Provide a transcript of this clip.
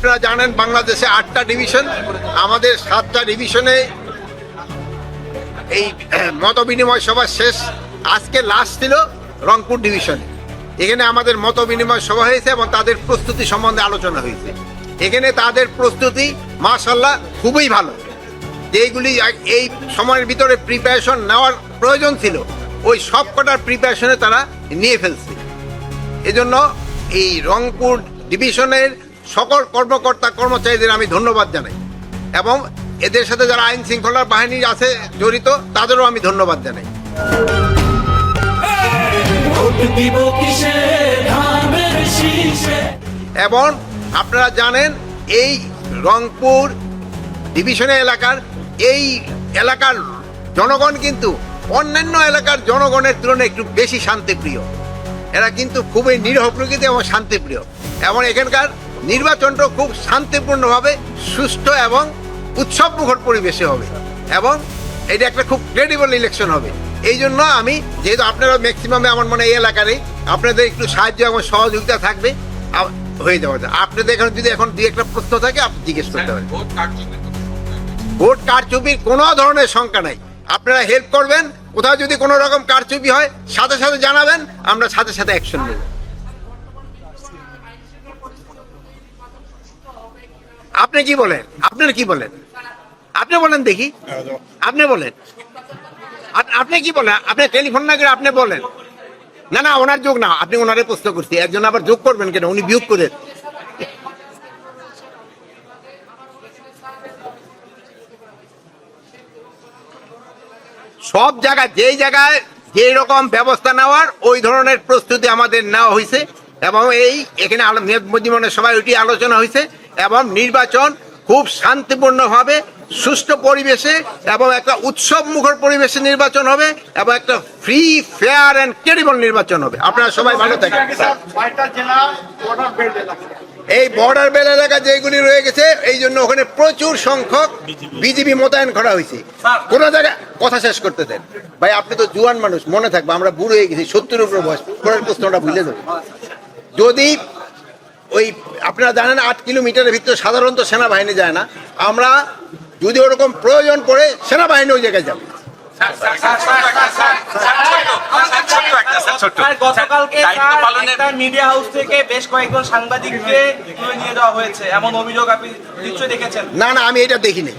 আপনারা জানেন বাংলাদেশে 8টা ডিভিশন, আমাদের 7টা ডিভিশনে এই মত বিনিময় সভা শেষ। আজকে লাস্ট ছিল রংপুর ডিভিশনে। এখানে আমাদের মত বিনিময় সভা হয়েছে এবং তাদের প্রস্তুতি সম্বন্ধে আলোচনা হয়েছে। এখানে তাদের প্রস্তুতি মাশাআল্লাহ খুবই ভালো। যেইগুলি এই সময়ের ভিতরে প্রিপারেশন নেওয়ার প্রয়োজন ছিল ওই সব কটার প্রিপারেশনে তারা নিয়ে ফেলছে। এজন্য এই রংপুর ডিভিশনের সকল কর্মকর্তা কর্মচারীদের আমি ধন্যবাদ জানাই এবং এদের সাথে যারা আইন শৃঙ্খলা বাহিনী আছে জড়িত তাদেরও আমি ধন্যবাদ জানাই। এবং আপনারা জানেন এই রংপুর ডিভিশনের এই এলাকার জনগণ কিন্তু অন্যান্য এলাকার জনগণের তুলনায় একটু বেশি শান্তিপ্রিয়। এরা কিন্তু খুবই নিরীহ প্রকৃতি এবং শান্তিপ্রিয় এবং এখানকার নির্বাচনটা খুব শান্তিপূর্ণভাবে সুষ্ঠু এবং উৎসবমুখর পরিবেশে হবে এবং এটা একটা খুব ক্রেডিবল ইলেকশন হবে। এই জন্য আমি যেহেতু আপনারা ম্যাক্সিমামে আমার মনে হয় এই এলাকারই আপনাদের একটু সাহায্য এবং সহযোগিতা থাকবে হয়ে যাওয়া যায়। আপনাদের এখানে যদি এখন দুই একটা প্রশ্ন থাকে আপনি জিজ্ঞেস করতে পারেন। ভোট কারচুপির কোনো ধরনের শঙ্কা নাই। আপনারা হেল্প করবেন, কোথাও যদি কোনো রকম কারচুপি হয় সাথে সাথে জানাবেন, আমরা সাথে সাথে অ্যাকশন নেব। আপনি কি বলেন? আপনারা কি বলেন? আপনি বলেন দেখি, আপনি বলেন, আপনি কি বলেন? আপনি টেলিফোন না করে আপনি বলেন। না না, ওনার যোগ না, আপনি ওনারে প্রশ্ন করছি, একজন আবার যোগ করবেন কেন? উনি বিয়োগ করে। সব জায়গায় যেই জায়গায় যেই রকম ব্যবস্থা নেওয়ার ওই ধরনের প্রস্তুতি আমাদের নেওয়া হয়েছে এবং এখানে মধ্যমনের সবাই ওইটি আলোচনা হয়েছে এবং নির্বাচন খুব শান্তিপূর্ণভাবে সুষ্ঠু পরিবেশে এবং একটা উৎসব মুখর পরিবেশে নির্বাচন হবে এবং একটা ফ্রি ফেয়ার অ্যান্ড ক্রেডিবল নির্বাচন হবে। আপনারা সবাই ভালো থাকেন। এই বর্ডার বেল এলাকা যেগুলি রয়ে গেছে এই জন্য ওখানে প্রচুর সংখ্যক বিজিবি মোতায়েন করা হয়েছে। কোন জায়গায় কথা শেষ করতে দেন ভাই, আপনি তো জুয়ান মানুষ, মনে থাকবে আমরা বুড়ো হয়ে গেছি, 70-এর উপরে বয়স, পরের প্রশ্নটা ভুলে যাবে। যদি ওই আপনারা জানেন 8 কিলোমিটারের ভিতরে সাধারণত সেনাবাহিনী যায় না, আমরা যদি ওরকম প্রয়োজন পড়ে সেনাবাহিনী ওই জায়গায় যাবে। গতকালকে মিডিয়া হাউস থেকে বেশ কয়েকজন সাংবাদিককে তুলে নিয়ে যাওয়া হয়েছে এমন অভিযোগ আপনি নিশ্চয়ই দেখেছেন। না না, আমি এটা দেখিনি।